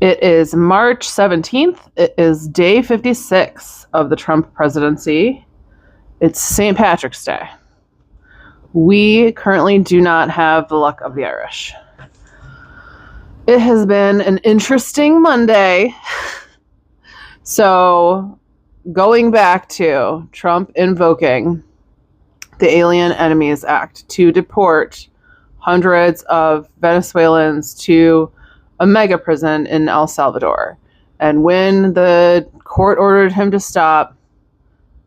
It is March 17th. It is day 56 of the Trump presidency. It's St. Patrick's Day. We currently do not have the luck of the Irish. It has been an interesting Monday. So, going back to Trump invoking the Alien Enemies Act to deport hundreds of Venezuelans to a mega prison in El Salvador. And when the court ordered him to stop,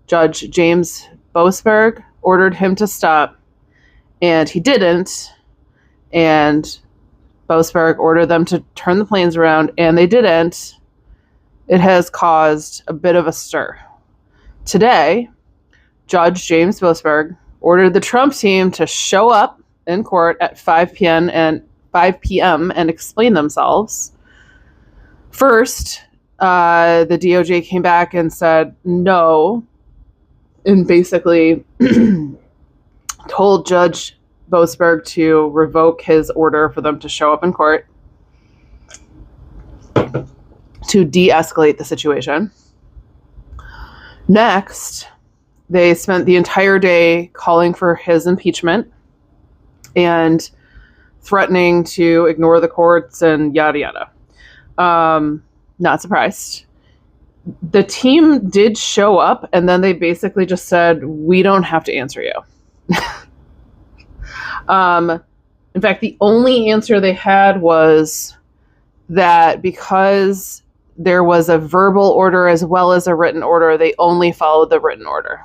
Judge James Boasberg ordered him to stop, and he didn't. And Boasberg ordered them to turn the planes around, and they didn't. It has caused a bit of a stir. Today, Judge James Boasberg ordered the Trump team to show up in court at 5 p.m. and explain themselves. First, the DOJ came back and said no, and basically told Judge Boasberg to revoke his order for them to show up in court to de-escalate the situation. Next, they spent the entire day calling for his impeachment and threatening to ignore the courts and yada yada. Not surprised. The team did show up, and then they basically just said, we don't have to answer you. In fact, the only answer they had was that because there was a verbal order as well as a written order, they only followed the written order.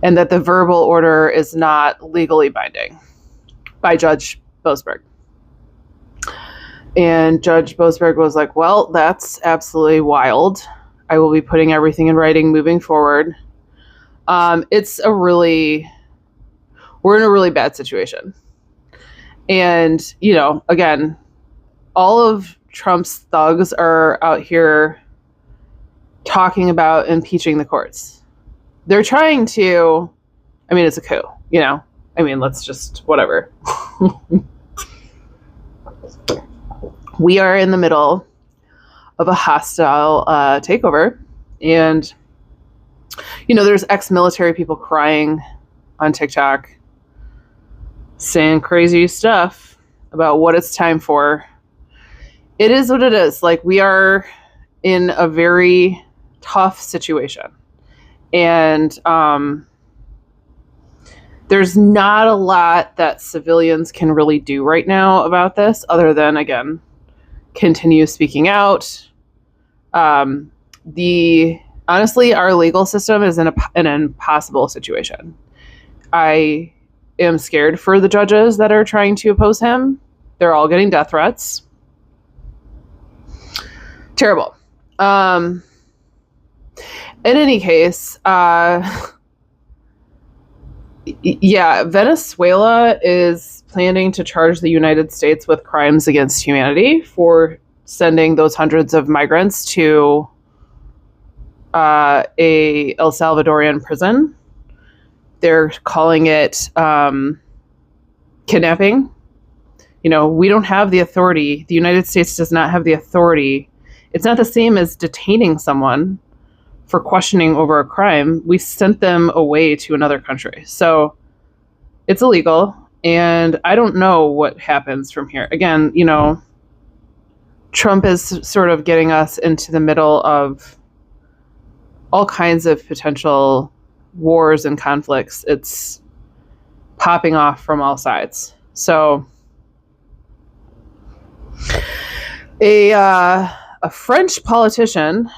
And that the verbal order is not legally binding by Judge Boasberg. And Judge Boasberg was like, well, that's absolutely wild. I will be putting everything in writing moving forward. We're in a really bad situation. And, again, all of Trump's thugs are out here talking about impeaching the courts. They're trying to, it's a coup, let's just, whatever. We are in the middle of a hostile takeover. And, there's ex-military people crying on TikTok, saying crazy stuff about what it's time for. It is what it is. Like, we are in a very tough situation. And there's not a lot that civilians can really do right now about this, other than, again, continue speaking out. Honestly, our legal system is in an impossible situation. I am scared for the judges that are trying to oppose him. They're all getting death threats. Terrible. In any case, Venezuela is planning to charge the United States with crimes against humanity for sending those hundreds of migrants to a El Salvadorian prison. They're calling it kidnapping. We don't have the authority. The United States does not have the authority. It's not the same as detaining someone for questioning over a crime. We sent them away to another country. So it's illegal, and I don't know what happens from here. Again, Trump is sort of getting us into the middle of all kinds of potential wars and conflicts. It's popping off from all sides. So a French politician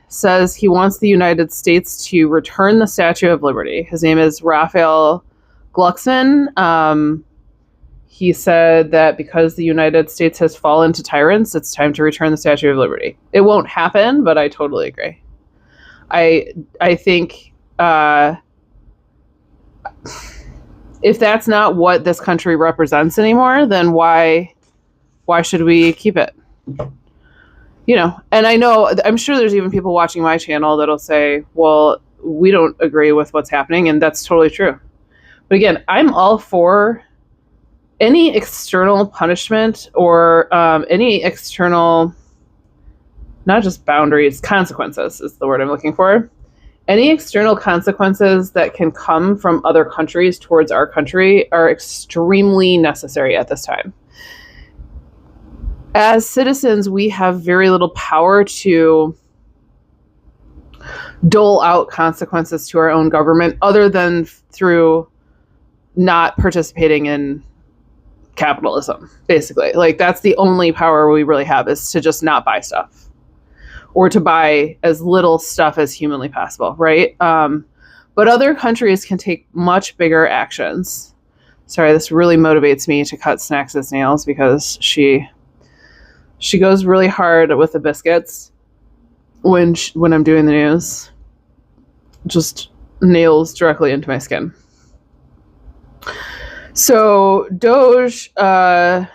says he wants the United States to return the Statue of Liberty. His name is Raphael Glucksmann. He said that because the United States has fallen to tyrants, it's time to return the Statue of Liberty. It won't happen, but I totally agree. I think if that's not what this country represents anymore, then why should we keep it? And I'm sure there's even people watching my channel that'll say, well, we don't agree with what's happening, and that's totally true. But again, I'm all for any external punishment or any external, not just boundaries, consequences is the word I'm looking for. Any external consequences that can come from other countries towards our country are extremely necessary at this time. As citizens, we have very little power to dole out consequences to our own government other than through not participating in capitalism, basically. Like, that's the only power we really have, is to just not buy stuff or to buy as little stuff as humanly possible, right? But other countries can take much bigger actions. Sorry, this really motivates me to cut Snacks' nails because she goes really hard with the biscuits when I'm doing the news. Just nails directly into my skin. So Doge and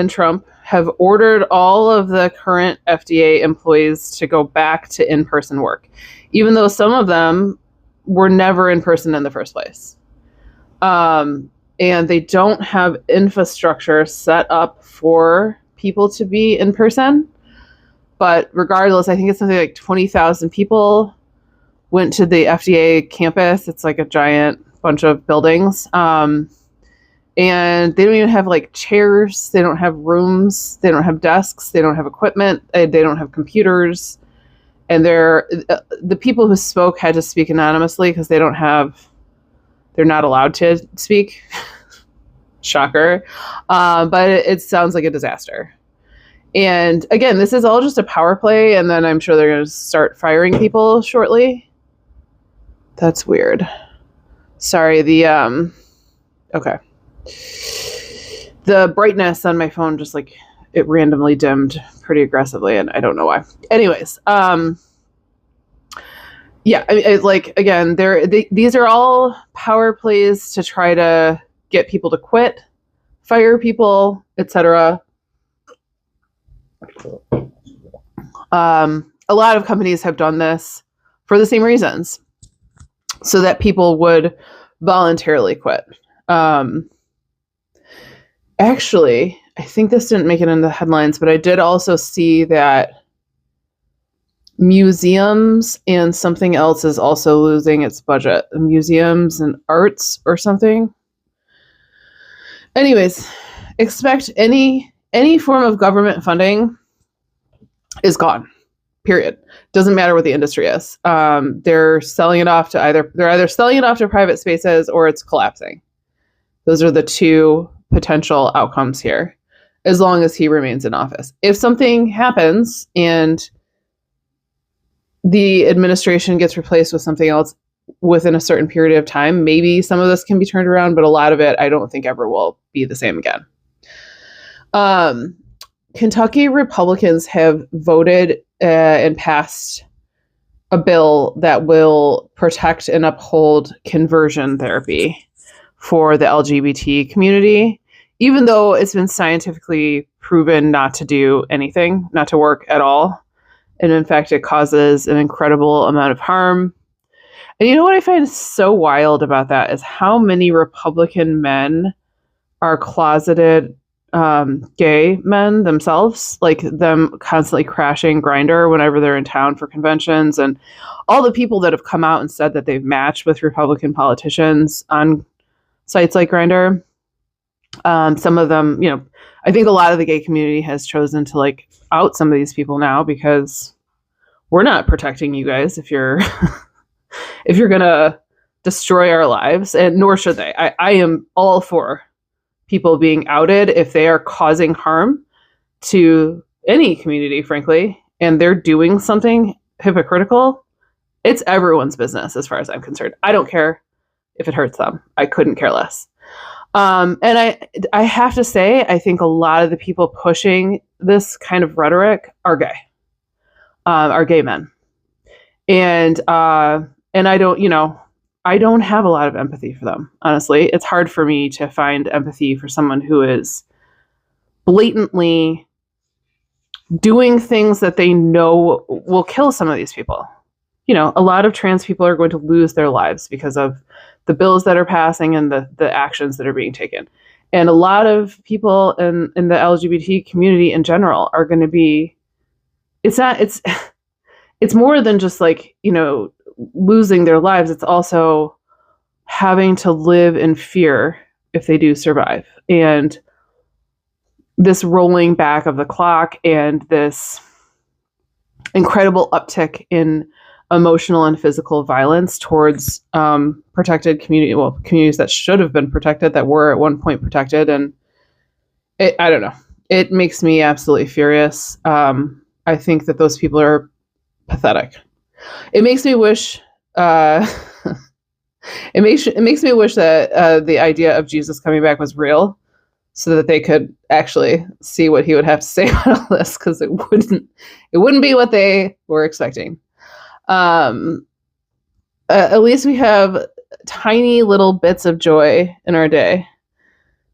Trump have ordered all of the current FDA employees to go back to in-person work, even though some of them were never in person in the first place. And they don't have infrastructure set up for people to be in person. But regardless, I think it's something like 20,000 people went to the FDA campus. It's like a giant bunch of buildings. And they don't even have like chairs. They don't have rooms. They don't have desks. They don't have equipment. They don't have computers. And the people who spoke had to speak anonymously because they're not allowed to speak. Shocker. But it sounds like a disaster. And again, this is all just a power play. And then I'm sure they're going to start firing people shortly. That's weird. Sorry. Okay. The brightness on my phone just like it randomly dimmed pretty aggressively, and I don't know why. Anyways, yeah, like again, these are all power plays to try to get people to quit, fire people, etc. A lot of companies have done this for the same reasons, so that people would voluntarily quit. Actually, I think this didn't make it into the headlines, but I did also see that museums and something else is also losing its budget. Museums and arts or something. Anyways, expect any form of government funding is gone. Period. Doesn't matter what the industry is. They're selling it off to either selling it off to private spaces or it's collapsing. Those are the two potential outcomes here, as long as he remains in office. If something happens and the administration gets replaced with something else within a certain period of time, maybe some of this can be turned around, but a lot of it I don't think ever will be the same again. Kentucky Republicans have voted and passed a bill that will protect and uphold conversion therapy for the LGBT community, even though it's been scientifically proven not to do anything, not to work at all. And in fact, it causes an incredible amount of harm. And you know what I find so wild about that is how many Republican men are closeted gay men themselves, like them constantly crashing Grindr whenever they're in town for conventions, and all the people that have come out and said that they've matched with Republican politicians on sites like Grindr. Some of them, I think a lot of the gay community has chosen to like out some of these people now because we're not protecting you guys if you're if you're gonna destroy our lives, and nor should they. I am all for people being outed if they are causing harm to any community, frankly, and they're doing something hypocritical. It's everyone's business as far as I'm concerned. I don't care if it hurts them. I couldn't care less. And I have to say, I think a lot of the people pushing this kind of rhetoric are gay men. And I don't have a lot of empathy for them, honestly. It's hard for me to find empathy for someone who is blatantly doing things that they know will kill some of these people. A lot of trans people are going to lose their lives because of the bills that are passing and the actions that are being taken. And a lot of people in the LGBT community in general are going to be, it's more than just like, losing their lives. It's also having to live in fear if they do survive. And this rolling back of the clock and this incredible uptick in emotional and physical violence towards protected communities that should have been protected, that were at one point protected. And I don't know. It makes me absolutely furious. I think that those people are pathetic. It makes me wish. It makes me wish that the idea of Jesus coming back was real, so that they could actually see what he would have to say about all this, because it wouldn't be what they were expecting. At least we have tiny little bits of joy in our day.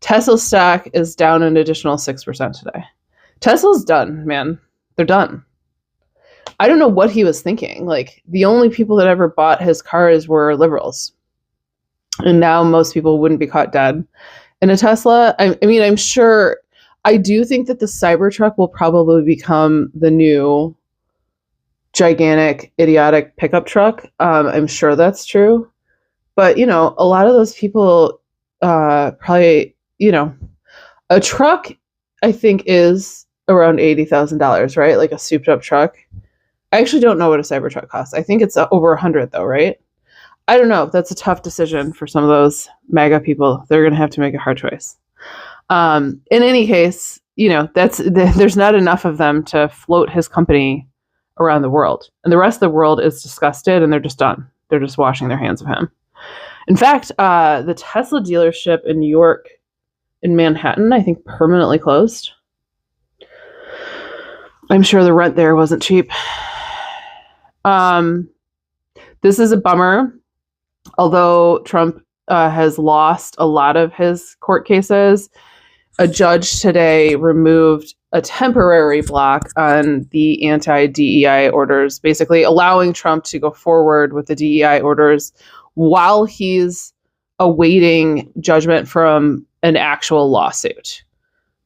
Tesla stock is down an additional 6% today. Tesla's done, man. They're done. I don't know what he was thinking. Like, the only people that ever bought his cars were liberals. And now most people wouldn't be caught dead in a Tesla. I mean, I'm sure, I do think that the Cybertruck will probably become the new gigantic, idiotic pickup truck. I'm sure that's true. But, a lot of those people probably, a truck, I think, is around $80,000, right? Like a souped up truck. I actually don't know what a Cybertruck costs. I think it's over $100,000 though, right? I don't know. That's a tough decision for some of those MAGA people. They're going to have to make a hard choice. In any case, there's not enough of them to float his company around the world. And the rest of the world is disgusted, and they're just done. They're just washing their hands of him. In fact, the Tesla dealership in New York, in Manhattan, I think permanently closed. I'm sure the rent there wasn't cheap. This is a bummer. Although Trump has lost a lot of his court cases, a judge today removed a temporary block on the anti-DEI orders, basically allowing Trump to go forward with the DEI orders while he's awaiting judgment from an actual lawsuit.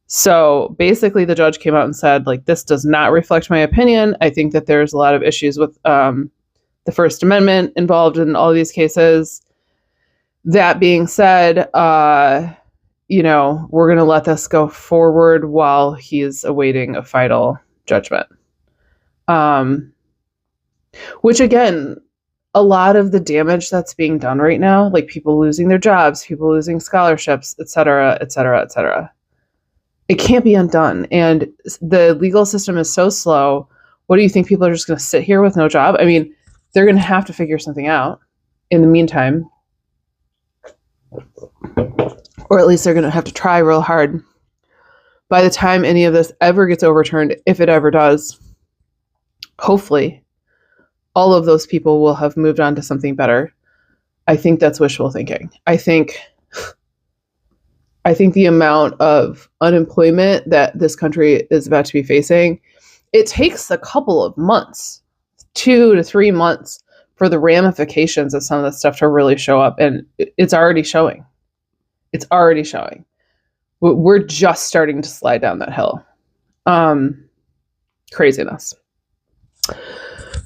So basically the judge came out and said, like, this does not reflect my opinion. I think that there's a lot of issues with the First Amendment involved in all these cases. That being said, we're going to let this go forward while he's awaiting a final judgment. Which, again, a lot of the damage that's being done right now, like people losing their jobs, people losing scholarships, et cetera, et cetera, et cetera, it can't be undone. And the legal system is so slow. What do you think? People are just going to sit here with no job? I mean, they're going to have to figure something out in the meantime. Or at least they're going to have to try real hard. By the time any of this ever gets overturned, if it ever does, hopefully all of those people will have moved on to something better. I think that's wishful thinking. I think the amount of unemployment that this country is about to be facing, it takes a couple of months, 2 to 3 months, for the ramifications of some of this stuff to really show up. And it's already showing. It's already showing. We're just starting to slide down that hill. Craziness.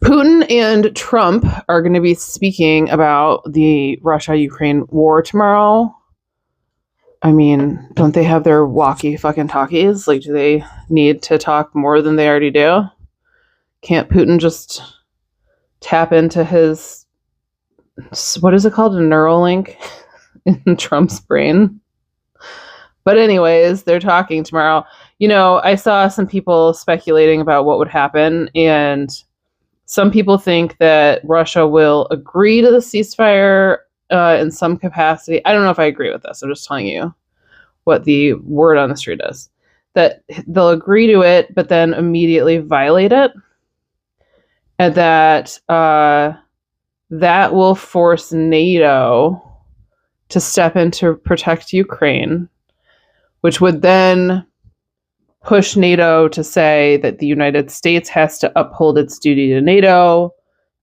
Putin and Trump are going to be speaking about the Russia-Ukraine war tomorrow. I mean, don't they have their walkie fucking talkies? Like, do they need to talk more than they already do? Can't Putin just tap into his, what is it called? A Neuralink in Trump's brain? But anyways, they're talking tomorrow. I saw some people speculating about what would happen, and some people think that Russia will agree to the ceasefire in some capacity. I don't know if I agree with this. I'm just telling you what the word on the street is. That they'll agree to it, but then immediately violate it. And that that will force NATO to step in to protect Ukraine, which would then push NATO to say that the United States has to uphold its duty to NATO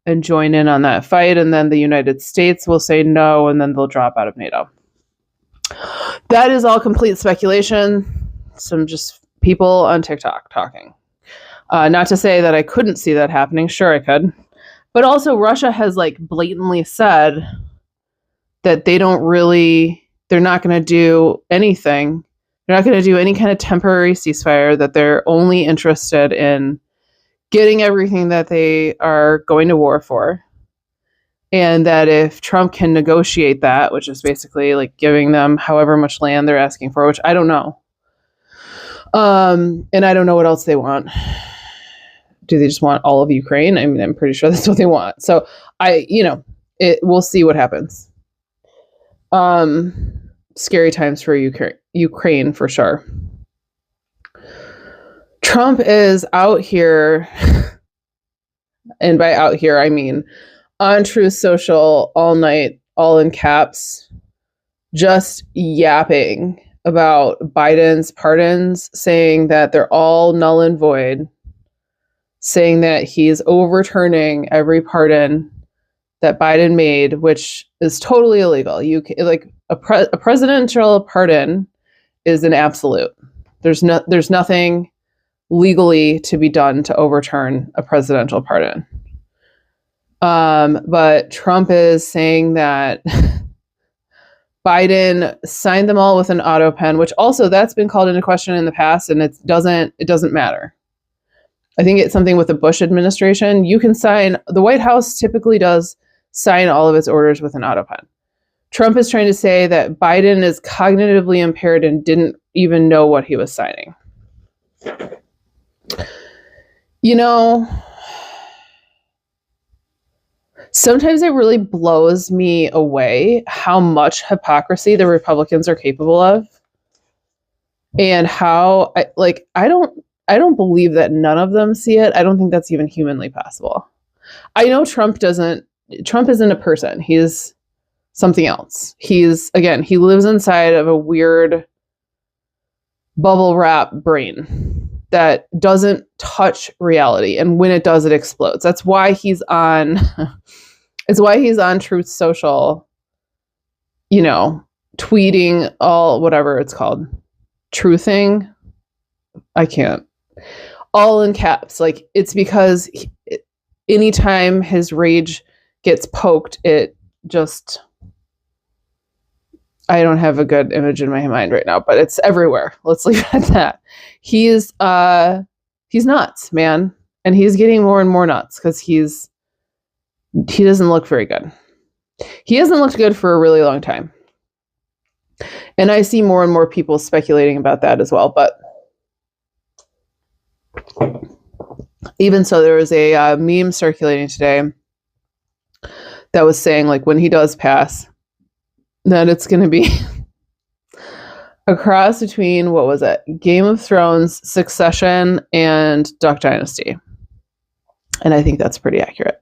and join in on that fight. And then the United States will say no, and then they'll drop out of NATO. That is all complete speculation. Some just people on TikTok talking. Not to say that I couldn't see that happening. Sure, I could. But also, Russia has like blatantly said that they're not going to do anything. They're not going to do any kind of temporary ceasefire, that they're only interested in getting everything that they are going to war for. And that if Trump can negotiate that, which is basically like giving them however much land they're asking for, which I don't know. And I don't know what else they want. Do they just want all of Ukraine? I mean, I'm pretty sure that's what they want. So we'll see what happens. Scary times for Ukraine for sure. Trump is out here, and by out here, I mean on Truth Social all night, all in caps, just yapping about Biden's pardons, saying that they're all null and void, saying that he's overturning every pardon that Biden made, which is totally illegal. A presidential pardon is an absolute. There's nothing legally to be done to overturn a presidential pardon. But Trump is saying that Biden signed them all with an auto pen, which also that's been called into question in the past, and it doesn't matter. I think it's something with the Bush administration. You can sign, the White House typically does sign all of its orders with an auto pen. Trump is trying to say that Biden is cognitively impaired and didn't even know what he was signing. Sometimes it really blows me away how much hypocrisy the Republicans are capable of, and how I don't believe that none of them see it. I don't think that's even humanly possible. I know Trump isn't a person. He's something else. He lives inside of a weird bubble wrap brain that doesn't touch reality, and when it does, it explodes. That's why he's on Truth Social, tweeting all whatever it's called, truthing. I can't. All in caps. Like, it's because anytime his rage gets poked, it just, I don't have a good image in my mind right now, but it's everywhere. Let's leave it at that. He's nuts, man. And he's getting more and more nuts because he doesn't look very good. He hasn't looked good for a really long time. And I see more and more people speculating about that as well. But even so, there was a meme circulating today that was saying, like, when he does pass, that it's going to be a cross between, what was it, Game of Thrones, Succession, and Duck Dynasty. And I think that's pretty accurate.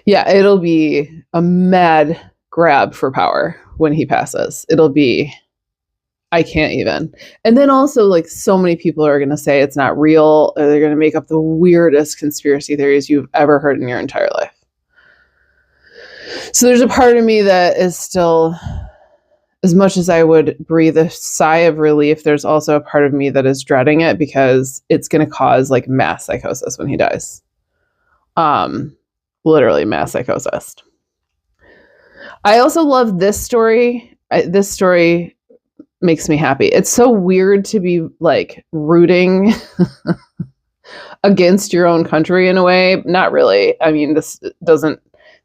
Yeah, it'll be a mad grab for power when he passes. It'll be, I can't even. And then also, like, so many people are going to say it's not real, or they're going to make up the weirdest conspiracy theories you've ever heard in your entire life. So there's a part of me that is still, as much as I would breathe a sigh of relief, there's also a part of me that is dreading it, because it's going to cause like mass psychosis when he dies. Literally mass psychosis. I also love this story. This story makes me happy. It's so weird to be like rooting against your own country in a way. Not really. I mean, this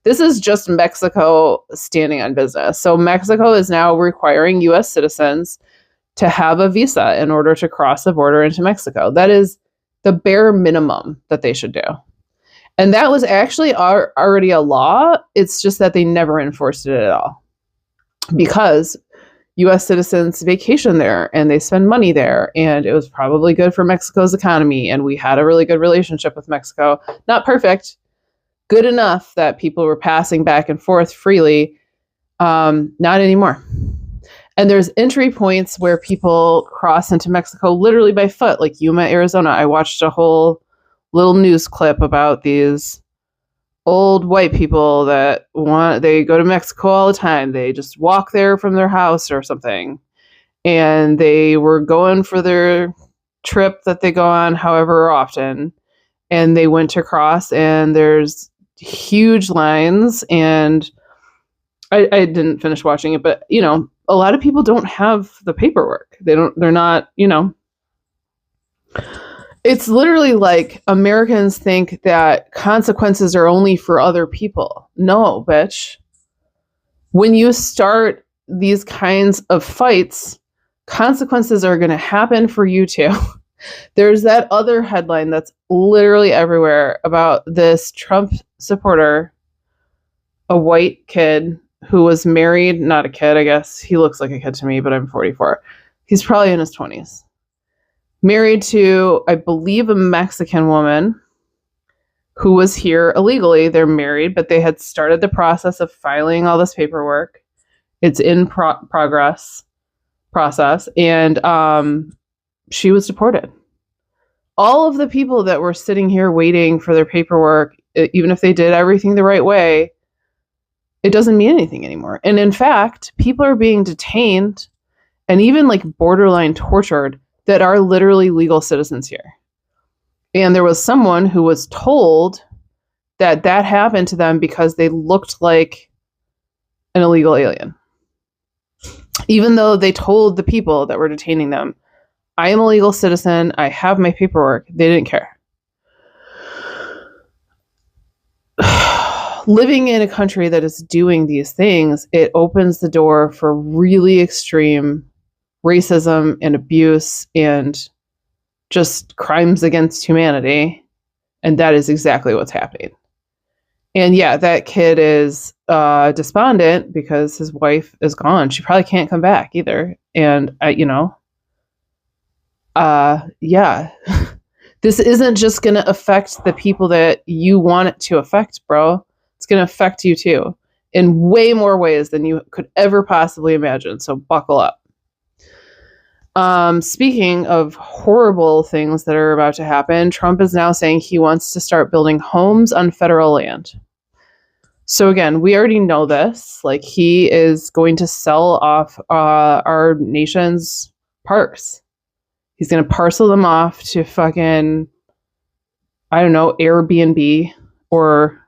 is just Mexico standing on business. So Mexico is now requiring U.S. citizens to have a visa in order to cross the border into Mexico. That is the bare minimum that they should do. And that was actually already a law. It's just that they never enforced it at all, because U.S. citizens vacation there and they spend money there, and it was probably good for Mexico's economy. And we had a really good relationship with Mexico. Not perfect, good enough that people were passing back and forth freely. Not anymore. And there's entry points where people cross into Mexico literally by foot, like Yuma, Arizona. I watched a whole little news clip about these old white people that they go to Mexico all the time. They just walk there from their house or something. And they were going for their trip that they go on however often. And they went to cross, and there's huge lines. And I didn't finish watching it, but a lot of people don't have the paperwork. They're not, it's literally like Americans think that consequences are only for other people. No, bitch. When you start these kinds of fights, consequences are going to happen for you too. There's that other headline that's literally everywhere about this Trump supporter, a white kid who was married, not a kid, I guess. He looks like a kid to me, but I'm 44. He's probably in his 20s. Married to, I believe, a Mexican woman who was here illegally. They're married, but they had started the process of filing all this paperwork. It's in process, and she was deported. All of the people that were sitting here waiting for their paperwork, even if they did everything the right way, it doesn't mean anything anymore. And in fact, people are being detained and even like borderline tortured that are literally legal citizens here. And there was someone who was told that happened to them because they looked like an illegal alien. Even though they told the people that were detaining them, I am a legal citizen, I have my paperwork, they didn't care. Living in a country that is doing these things, it opens the door for really extreme racism and abuse and just crimes against humanity. And that is exactly what's happening. And yeah, that kid is despondent because his wife is gone. She probably can't come back either. And, yeah. This isn't just going to affect the people that you want it to affect, bro. It's going to affect you too in way more ways than you could ever possibly imagine. So buckle up. Speaking of horrible things that are about to happen, Trump is now saying he wants to start building homes on federal land. So again, we already know this. Like, he is going to sell off our nation's parks. He's going to parcel them off to fucking, I don't know, Airbnb or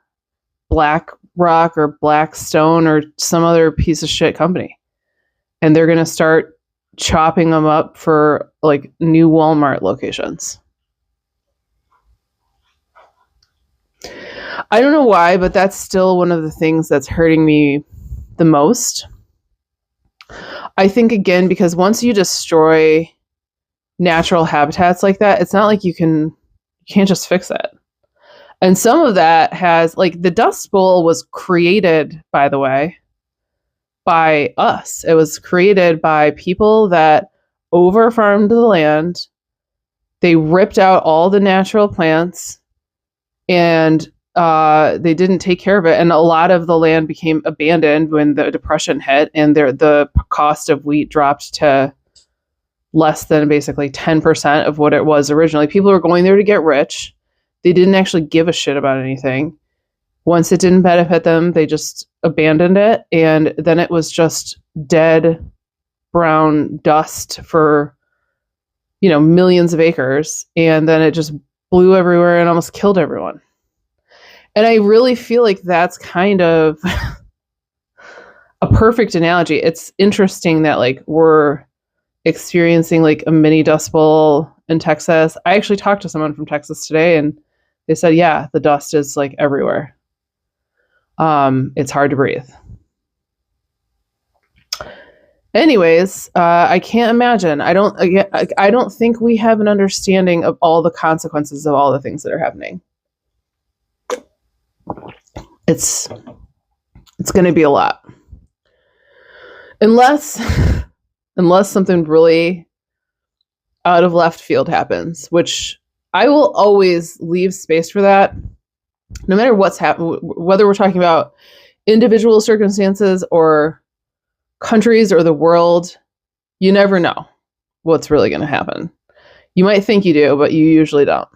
BlackRock or Blackstone or some other piece of shit company. And they're going to start chopping them up for like new Walmart locations. I don't know why, but that's still one of the things that's hurting me the most. I think, again, because once you destroy natural habitats like that, it's not like you can't just fix it. And some of that has, like, the Dust Bowl was created, by the way, by us. It was created by people that over-farmed the land. They ripped out all the natural plants, and they didn't take care of it. And a lot of the land became abandoned when the Depression hit, and the cost of wheat dropped to less than basically 10% of what it was originally. People were going there to get rich. They didn't actually give a shit about anything. Once it didn't benefit them, they just abandoned it. And then it was just dead brown dust for, millions of acres. And then it just blew everywhere and almost killed everyone. And I really feel like that's kind of a perfect analogy. It's interesting that, like, we're experiencing like a mini Dust Bowl in Texas. I actually talked to someone from Texas today, and they said, yeah, the dust is like everywhere. It's hard to breathe. Anyways, I can't imagine. I don't think we have an understanding of all the consequences of all the things that are happening. It's going to be a lot. Unless something really out of left field happens, which I will always leave space for that, no matter what's happening, whether we're talking about individual circumstances or countries or the world. You never know what's really going to happen. You might think you do, but you usually don't.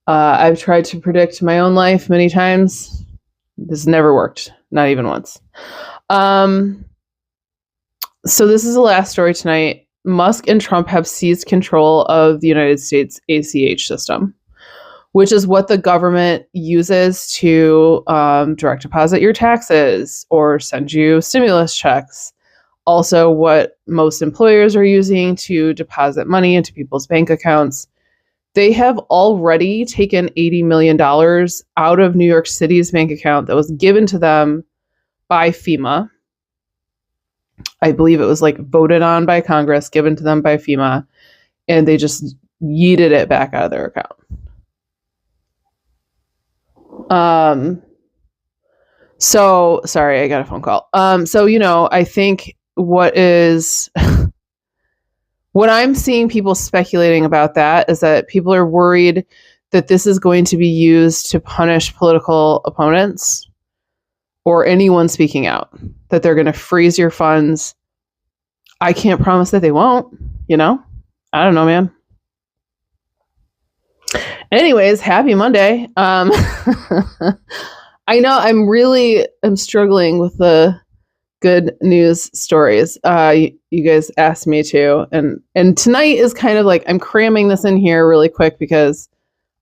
I've tried to predict my own life many times. This never worked, not even once. So this is the last story tonight. Musk and Trump have seized control of the United States ACH system, which is what the government uses to direct deposit your taxes or send you stimulus checks. Also, what most employers are using to deposit money into people's bank accounts. They have already taken $80 million out of New York City's bank account that was given to them by FEMA. I believe it was like voted on by Congress, given to them by FEMA, and they just yeeted it back out of their account. So sorry, I got a phone call. So, I think what I'm seeing people speculating about that is that people are worried that this is going to be used to punish political opponents or anyone speaking out, that they're going to freeze your funds. I can't promise that they won't, I don't know, man. Anyways, happy Monday. I know I'm struggling with the good news stories. You guys asked me to, and tonight is kind of like I'm cramming this in here really quick because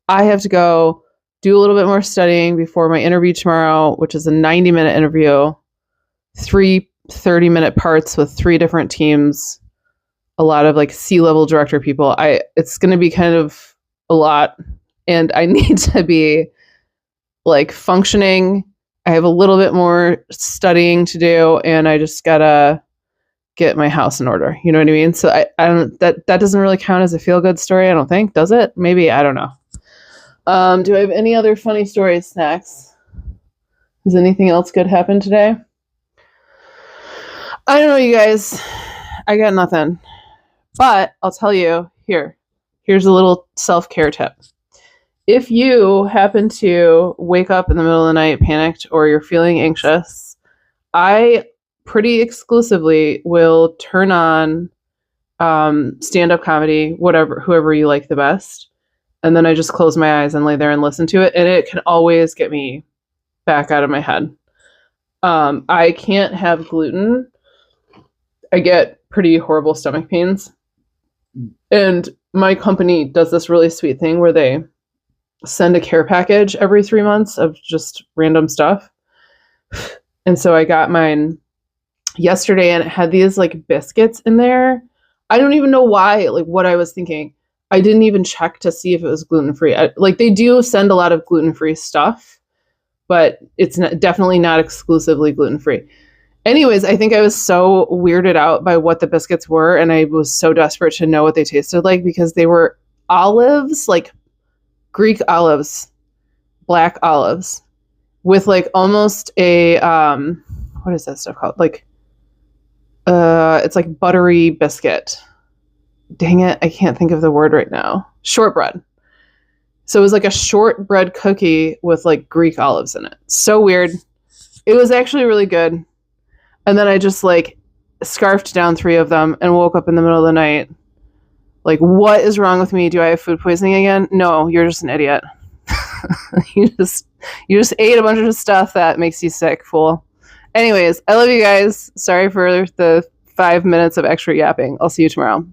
I have to go do a little bit more studying before my interview tomorrow, which is a 90-minute interview, 3 30-minute parts with 3 different teams, a lot of like C-level director people. It's going to be kind of a lot, and I need to be like functioning. I have a little bit more studying to do, and I just gotta get my house in order. You know what I mean? So I don't, that doesn't really count as a feel-good story, I don't think. Does it? Maybe, I don't know. Do I have any other funny stories, Snacks? Has anything else good happened today? I don't know, you guys. I got nothing. But I'll tell you, here's a little self-care tip. If you happen to wake up in the middle of the night panicked or you're feeling anxious, I pretty exclusively will turn on stand-up comedy, whoever you like the best. And then I just close my eyes and lay there and listen to it. And it can always get me back out of my head. I can't have gluten. I get pretty horrible stomach pains. And my company does this really sweet thing where they send a care package every 3 months of just random stuff. And so I got mine yesterday, and it had these like biscuits in there. I don't even know why, like what I was thinking. I didn't even check to see if it was gluten-free. Like they do send a lot of gluten-free stuff, but it's definitely not exclusively gluten-free. Anyways, I think I was so weirded out by what the biscuits were, and I was so desperate to know what they tasted like because they were olives, like Greek olives, black olives, with like almost a what is that stuff called? Like it's like buttery biscuit. Dang it, I can't think of the word right now. Shortbread. So it was like a shortbread cookie with like Greek olives in it. So weird. It was actually really good. And then I just like scarfed down 3 of them and woke up in the middle of the night. Like, what is wrong with me? Do I have food poisoning again? No, you're just an idiot. you just ate a bunch of stuff that makes you sick, fool. Anyways, I love you guys. Sorry for the 5 minutes of extra yapping. I'll see you tomorrow.